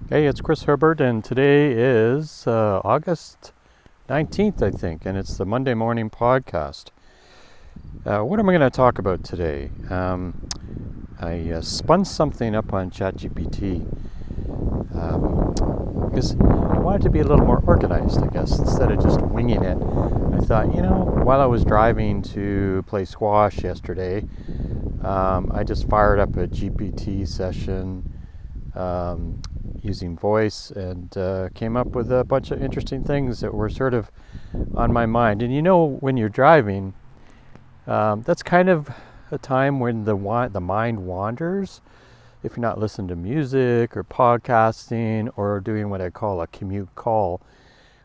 Hey, it's Chris Herbert, and today is August 19th, I think, and it's the Monday Morning Podcast. What am I going to talk about today? I spun something up on ChatGPT because I wanted to be a little more organized, I guess, instead of just winging it. I thought, while I was driving to play squash yesterday, I just fired up a GPT session using voice and came up with a bunch of interesting things that were sort of on my mind. And when you're driving, that's kind of a time when the mind wanders. If you're not listening to music or podcasting or doing what I call a commute call,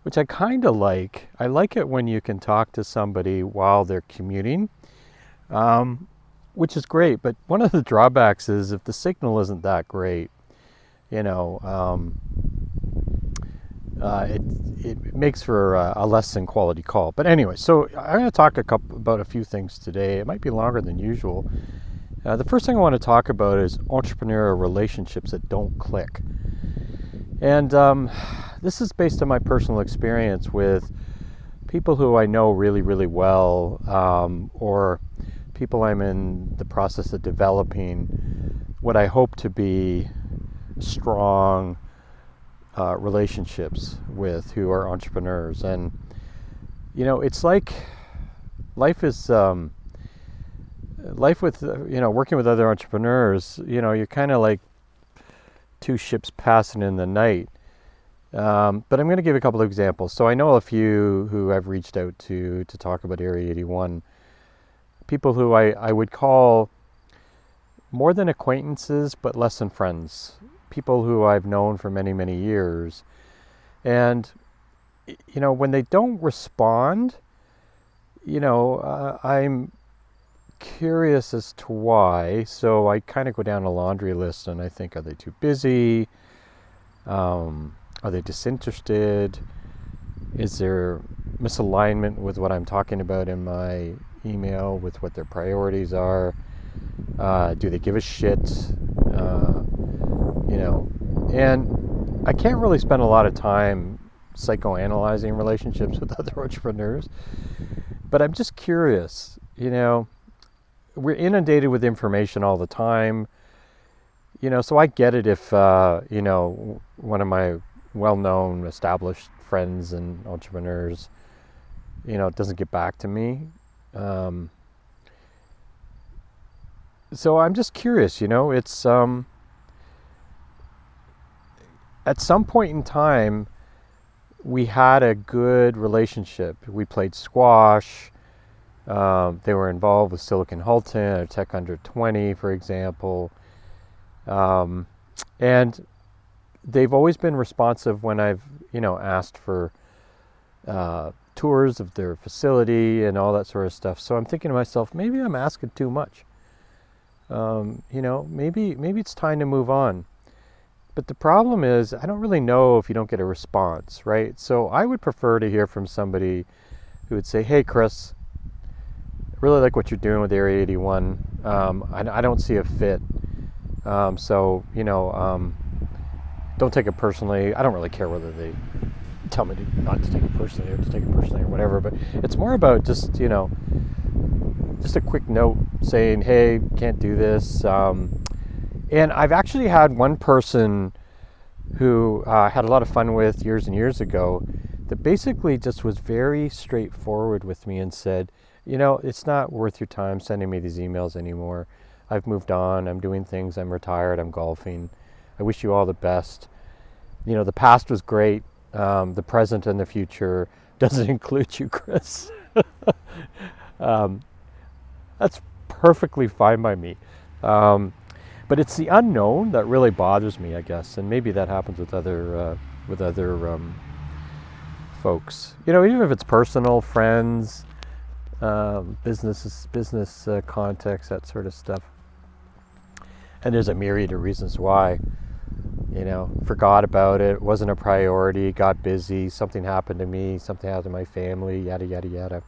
which I kind of like. I like it when you can talk to somebody while they're commuting, which is great. But one of the drawbacks is if the signal isn't that great, you know, it makes for a less than quality call. But anyway, so I'm going to talk about a few things today. It might be longer than usual. The first thing I want to talk about is entrepreneurial relationships that don't click. And this is based on my personal experience with people who I know really, really well, or people I'm in the process of developing what I hope to be strong relationships with, who are entrepreneurs. And it's like life is life with working with other entrepreneurs. You're kind of like two ships passing in the night. But I'm going to give a couple of examples. So I know a few who I've reached out to talk about Area 81, people who I would call more than acquaintances but less than friends, people who I've known for many, many years. And when they don't respond, I'm curious as to why. So I kind of go down a laundry list and I think, are they too busy? Are they disinterested? Is there misalignment with what I'm talking about in my email with what their priorities are? Do they give a shit? And I can't really spend a lot of time psychoanalyzing relationships with other entrepreneurs, but I'm just curious. We're inundated with information all the time. So I get it if one of my well-known, established friends and entrepreneurs, doesn't get back to me. So I'm just curious. It's at some point in time, we had a good relationship. We played squash. They were involved with Silicon Halton, or Tech Under 20, for example. And they've always been responsive when I've, asked for tours of their facility and all that sort of stuff. So I'm thinking to myself, maybe I'm asking too much. Maybe it's time to move on. But the problem is, I don't really know if you don't get a response, right? So I would prefer to hear from somebody who would say, hey, Chris, I really like what you're doing with Area 81. I don't see a fit. So, don't take it personally. I don't really care whether they tell me not to take it personally or to take it personally or whatever. But it's more about just, just a quick note saying, hey, can't do this. And I've actually had one person who had a lot of fun with years and years ago that basically just was very straightforward with me and said, it's not worth your time sending me these emails anymore. I've moved on. I'm doing things. I'm retired. I'm golfing. I wish you all the best. The past was great. The present and the future doesn't include you, Chris. That's perfectly fine by me. But it's the unknown that really bothers me, I guess, and maybe that happens with other folks. Even if it's personal, friends, business context, that sort of stuff. And there's a myriad of reasons why. Forgot about it, wasn't a priority, got busy, something happened to me, something happened to my family, yada yada yada.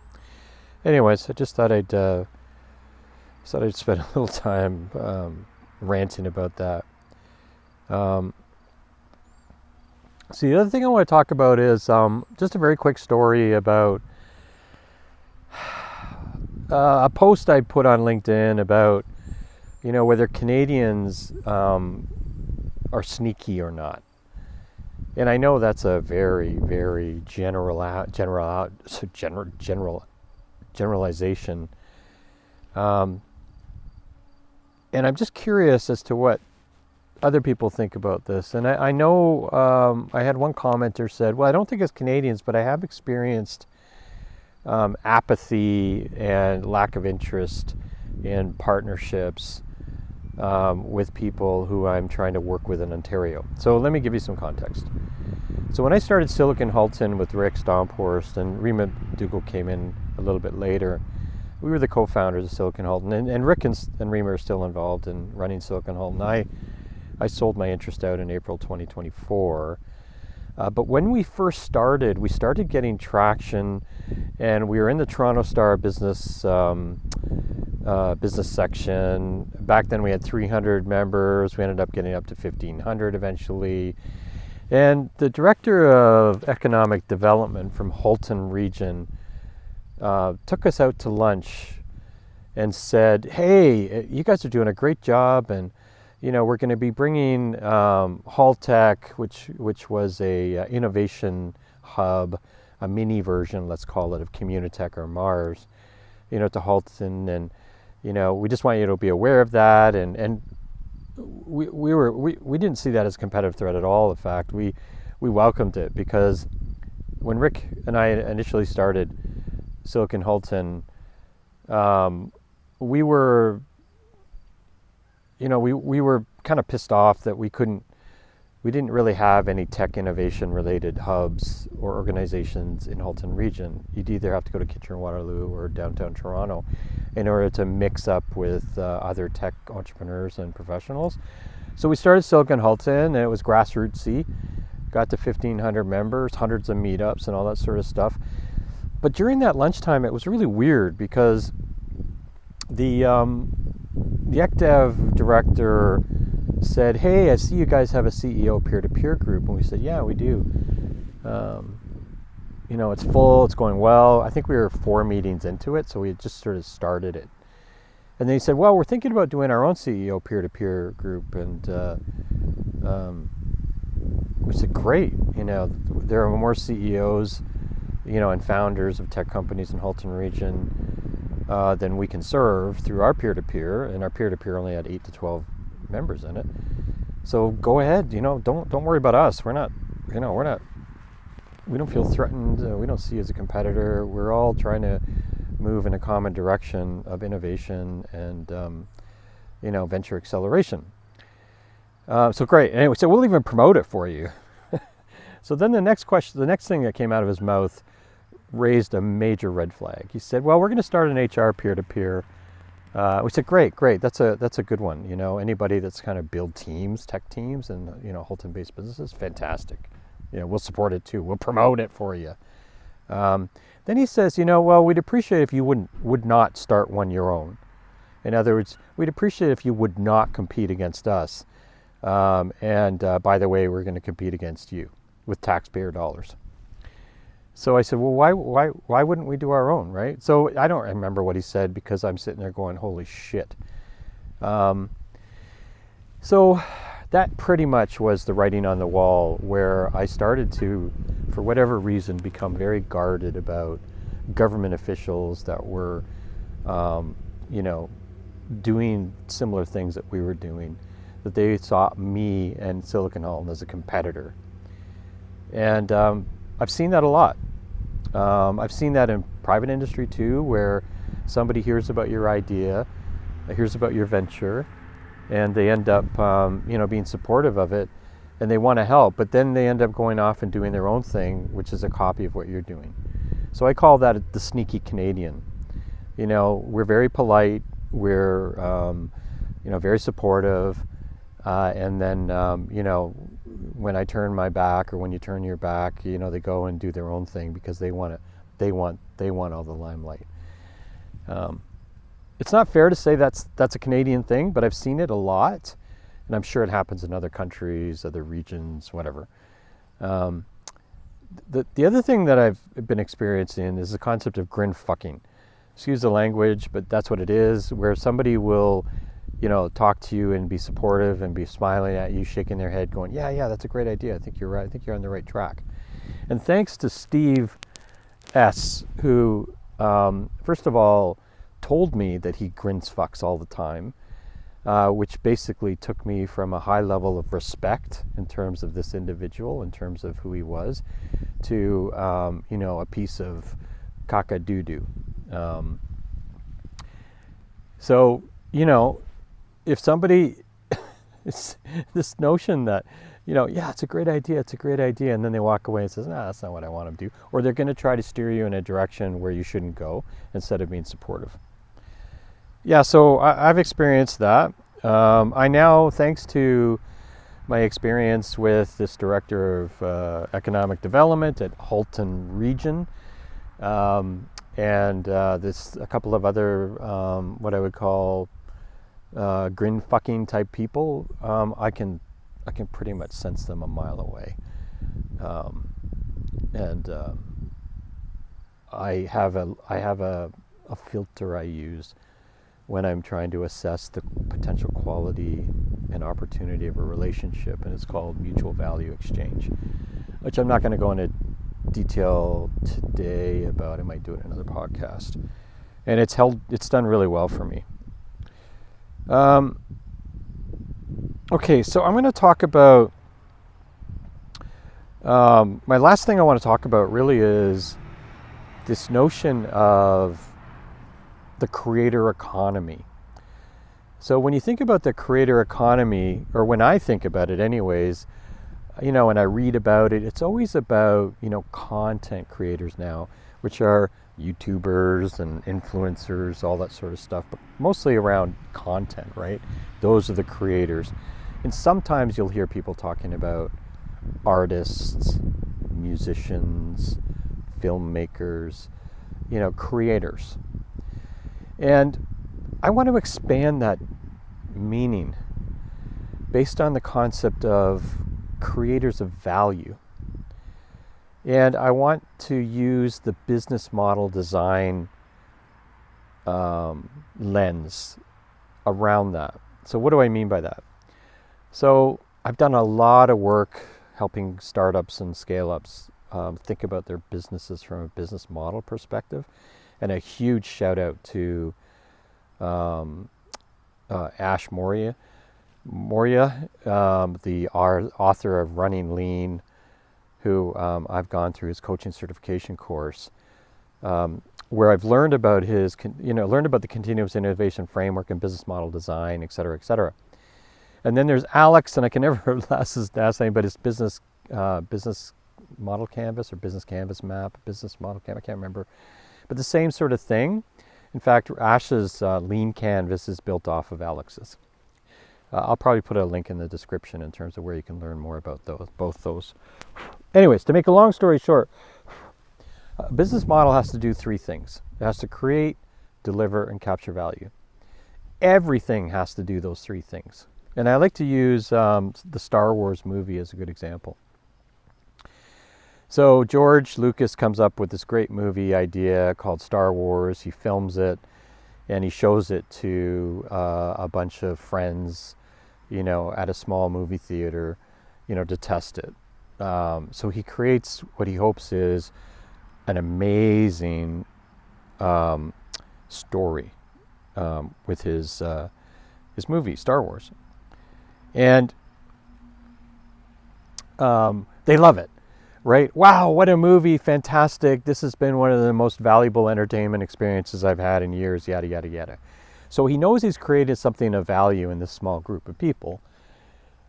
Anyways, I just thought I'd spend a little time ranting about that. So the other thing I want to talk about is just a very quick story about a post I put on LinkedIn about, whether Canadians are sneaky or not. And I know that's a very, very generalization. And I'm just curious as to what other people think about this. And I know I had one commenter said, well, I don't think it's Canadians, but I have experienced apathy and lack of interest in partnerships with people who I'm trying to work with in Ontario. So let me give you some context. So when I started Silicon Halton with Rick Stomphorst, and Rima Dougal came in a little bit later, we were the co-founders of Silicon Halton, and Rick and Rima are still involved in running Silicon Halton. I sold my interest out in April 2024. But when we first started, we started getting traction, and we were in the Toronto Star business section. Back then we had 300 members. We ended up getting up to 1,500 eventually. And the director of economic development from Halton region took us out to lunch and said, hey, you guys are doing a great job, and we're going to be bringing Haltech, which was a innovation hub, a mini version, let's call it, of Communitech or Mars, to Halton, and we just want you to be aware of that. And we didn't see that as a competitive threat at all. In fact, we welcomed it, because when Rick and I initially started Silicon Halton, we were kind of pissed off that we didn't really have any tech innovation related hubs or organizations in Halton region. You'd either have to go to Kitchener-Waterloo or downtown Toronto in order to mix up with other tech entrepreneurs and professionals. So we started Silicon Halton, and it was grassrootsy, got to 1,500 members, hundreds of meetups and all that sort of stuff. But during that lunchtime, it was really weird, because the ECDev director said, hey, I see you guys have a CEO peer-to-peer group. And we said, yeah, we do. It's full, it's going well. I think we were 4 meetings into it, so we had just sort of started it. And then he said, well, we're thinking about doing our own CEO peer-to-peer group. And we said, great. There are more CEOs, and founders of tech companies in Halton region than we can serve through our peer-to-peer, and our peer-to-peer only had 8 to 12 members in it. So go ahead, don't worry about us. We don't feel threatened. We don't see you as a competitor. We're all trying to move in a common direction of innovation and venture acceleration. So great. Anyway, so we'll even promote it for you. So then the next thing that came out of his mouth raised a major red flag. He said, well, we're going to start an HR peer-to-peer. We said, great. That's a good one. Anybody that's kind of build teams, tech teams, and Halton-based businesses, fantastic. We'll support it too. We'll promote it for you. Then he says, well, we'd appreciate if you would not start one your own. In other words, we'd appreciate if you would not compete against us. And by the way, we're going to compete against you with taxpayer dollars. So I said, well, why wouldn't we do our own, right? So I don't remember what he said, because I'm sitting there going, holy shit. So that pretty much was the writing on the wall, where I started to, for whatever reason, become very guarded about government officials that were, doing similar things that we were doing, that they saw me and Silicon Halton as a competitor. And I've seen that a lot. I've seen that in private industry too, where somebody hears about your idea, hears about your venture, and they end up being supportive of it, and they want to help, but then they end up going off and doing their own thing, which is a copy of what you're doing. So I call that the sneaky Canadian. We're very polite, we're very supportive, and then when I turn my back, or when you turn your back, they go and do their own thing because they want all the limelight. It's not fair to say that's a Canadian thing, but I've seen it a lot, and I'm sure it happens in other countries, other regions, whatever. Um, the other thing that I've been experiencing is the concept of grin fucking. Excuse the language, but that's what it is, where somebody will, talk to you and be supportive and be smiling at you, shaking their head, going, yeah, that's a great idea. I think you're right. I think you're on the right track. And thanks to Steve S., who, first of all, told me that he grins fucks all the time, which basically took me from a high level of respect in terms of this individual, in terms of who he was, to, a piece of caca doo-doo. So, if somebody, it's this notion that, it's a great idea, and then they walk away and says, nah, that's not what I want to do, or they're going to try to steer you in a direction where you shouldn't go instead of being supportive. Yeah, so I've experienced that. I now, thanks to my experience with this director of economic development at Halton Region, and a couple of other what I would call grin fucking type people, I can pretty much sense them a mile away, and I have a filter I use when I'm trying to assess the potential quality and opportunity of a relationship, and it's called mutual value exchange, which I'm not going to go into detail today about. I might do it in another podcast, and it's done really well for me. Okay, so I'm going to talk about my last thing I want to talk about really is this notion of the creator economy. So when you think about the creator economy, or when I think about it anyways, and I read about it, it's always about, content creators now, which are YouTubers and influencers, all that sort of stuff, but mostly around content, right? Those are the creators. And sometimes you'll hear people talking about artists, musicians, filmmakers, creators. And I want to expand that meaning based on the concept of creators of value. And I want to use the business model design lens around that. So what do I mean by that? So I've done a lot of work helping startups and scale-ups think about their businesses from a business model perspective. And a huge shout out to Ash Moria, the author of Running Lean, who I've gone through his coaching certification course, where I've learned about the continuous innovation framework and business model design, et cetera, et cetera. And then there's Alex, and I can never last his last name, but it's business model canvas or business canvas map, business model canvas, I can't remember. But the same sort of thing. In fact, Ash's lean canvas is built off of Alex's. I'll probably put a link in the description in terms of where you can learn more about both those. Anyways, to make a long story short, a business model has to do three things. It has to create, deliver, and capture value. Everything has to do those three things. And I like to use the Star Wars movie as a good example. So George Lucas comes up with this great movie idea called Star Wars. He films it, and he shows it to a bunch of friends, at a small movie theater, to test it. So he creates what he hopes is an amazing story with his movie, Star Wars. And they love it. Right? Wow, what a movie, fantastic. This has been one of the most valuable entertainment experiences I've had in years, yada, yada, yada. So he knows he's created something of value in this small group of people,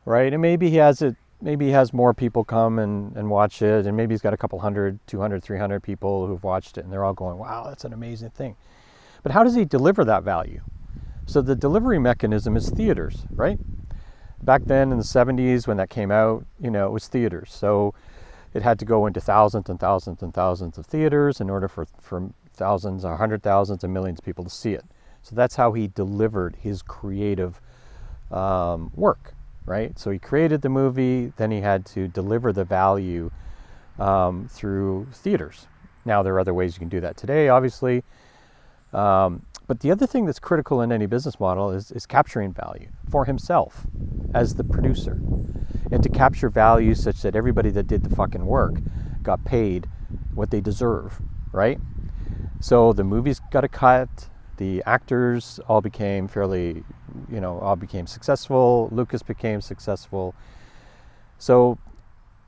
right? And maybe he has more people come and watch it, and maybe he's got a couple 100, 200, 300 people who've watched it, and they're all going, wow, that's an amazing thing. But how does he deliver that value? So the delivery mechanism is theaters, right? Back then in the 70s when that came out, it was theaters. So it had to go into thousands and thousands and thousands of theaters in order for thousands or hundred thousands and millions of people to see it. So that's how he delivered his creative work. right? So he created the movie, then he had to deliver the value through theaters. Now there are other ways you can do that today, obviously. But the other thing that's critical in any business model is capturing value for himself as the producer, and to capture value such that everybody that did the fucking work got paid what they deserve, right? So the movies got a cut, the actors all became all became successful, Lucas became successful. So,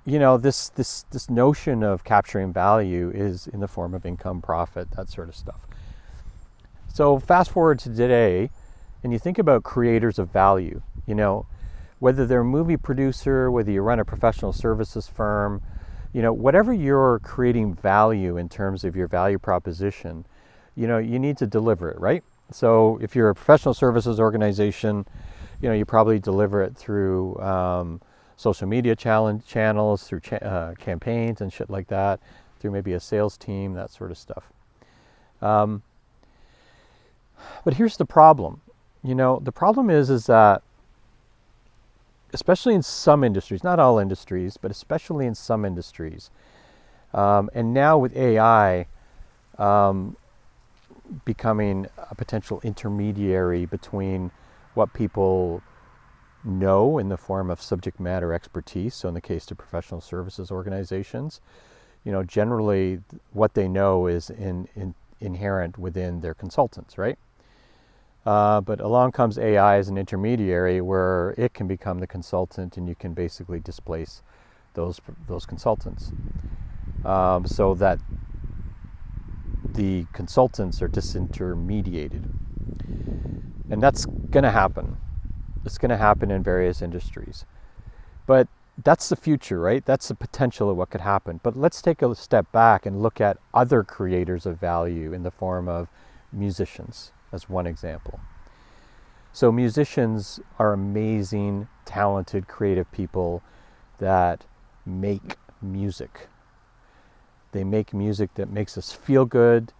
this notion of capturing value is in the form of income, profit, that sort of stuff. So fast forward to today, and you think about creators of value, whether they're a movie producer, whether you run a professional services firm, whatever you're creating value in terms of your value proposition, you need to deliver it, right? So if you're a professional services organization, you probably deliver it through social media channels, through campaigns and shit like that, through maybe a sales team, that sort of stuff. But here's the problem. The problem is that, especially in some industries, not all industries, but especially in some industries, and now with AI becoming a potential intermediary between what people know in the form of subject matter expertise. So in the case of professional services organizations, generally what they know is inherent within their consultants, right? But along comes AI as an intermediary where it can become the consultant, and you can basically displace those consultants, so that the consultants are disintermediated. And that's going to happen. It's going to happen in various industries. But that's the future, right? That's the potential of what could happen. But let's take a step back and look at other creators of value in the form of musicians, as one example. So musicians are amazing, talented, creative people that make music. They make music that makes us feel good,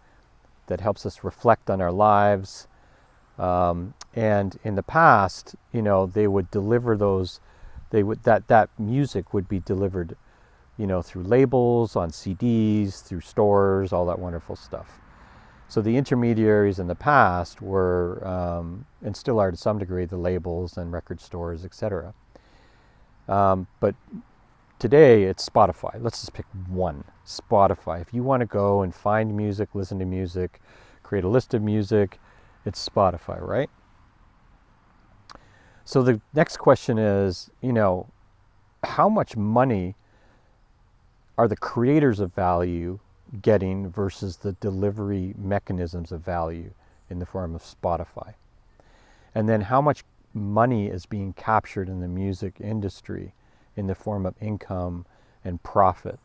that helps us reflect on our lives. And in the past, they would deliver those, that music would be delivered, through labels, on CDs, through stores, all that wonderful stuff. So the intermediaries in the past were, and still are to some degree, the labels and record stores, etc. But today it's Spotify. Let's just pick one, Spotify. If you want to go and find music, listen to music, create a list of music, it's Spotify, right? So the next question is, how much money are the creators of value getting versus the delivery mechanisms of value in the form of Spotify? And then how much money is being captured in the music industry in the form of income and profit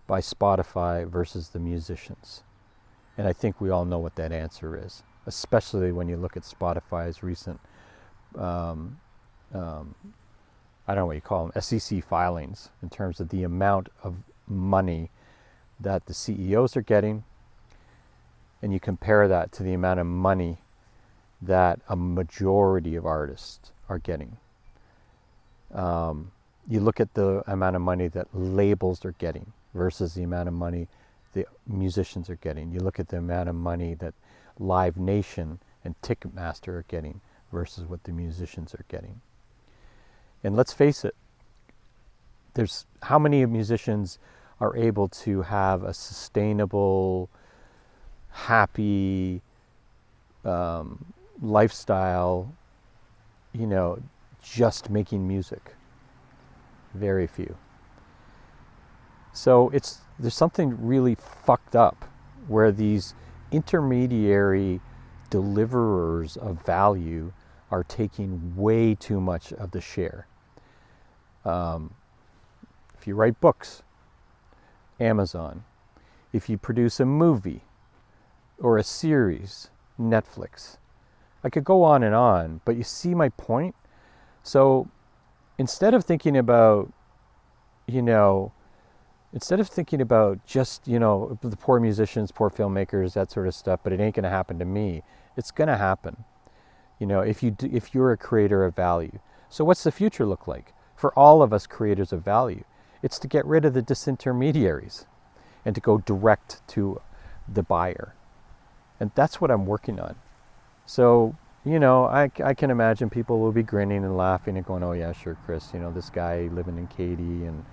by Spotify versus the musicians? And I think we all know what that answer is, especially when you look at Spotify's recent, I don't know what you call them, SEC filings in terms of the amount of money that the CEOs are getting, and you compare that to the amount of money that a majority of artists are getting. You look at the amount of money that labels are getting versus the amount of money the musicians are getting. You look at the amount of money that Live Nation and Ticketmaster are getting versus what the musicians are getting. And let's face it, there's how many musicians are able to have a sustainable, happy lifestyle, just making music? Very few. So there's something really fucked up where these intermediary deliverers of value are taking way too much of the share. If you write books, Amazon. If you produce a movie or a series, Netflix. I could go on, but you see my point? So instead of thinking about, just, the poor musicians, poor filmmakers, that sort of stuff, but it ain't going to happen to me. It's going to happen, if you're a creator of value. So what's the future look like for all of us creators of value? It's to get rid of the disintermediaries and to go direct to the buyer. And that's what I'm working on. So, I can imagine people will be grinning and laughing and going, oh yeah, sure, Chris, this guy living in Katy and,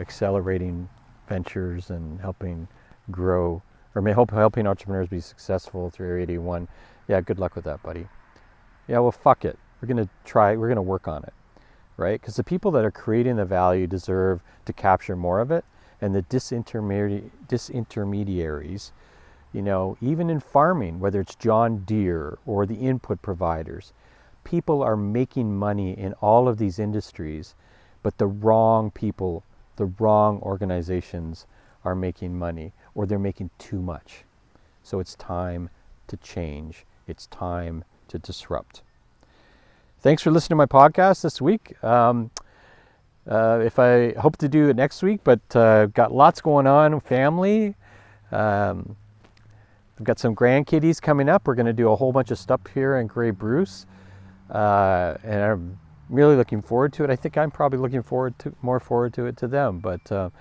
accelerating ventures and helping grow, or helping entrepreneurs be successful through Area 81. Yeah, good luck with that, buddy. Yeah, well, fuck it. We're going to work on it, right? Because the people that are creating the value deserve to capture more of it. And the disintermediaries, even in farming, whether it's John Deere or the input providers, people are making money in all of these industries, but the wrong people, the wrong organizations are making money, or they're making too much. So it's time to change. It's time to disrupt. Thanks for listening to my podcast this week. If I hope to do it next week, but got lots going on, family. We've got some grandkiddies coming up. We're going to do a whole bunch of stuff here in Grey Bruce, and I'm really looking forward to it. I think I'm probably looking more forward to it to them. But so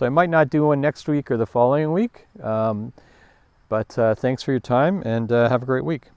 I might not do one next week or the following week. But thanks for your time, and have a great week.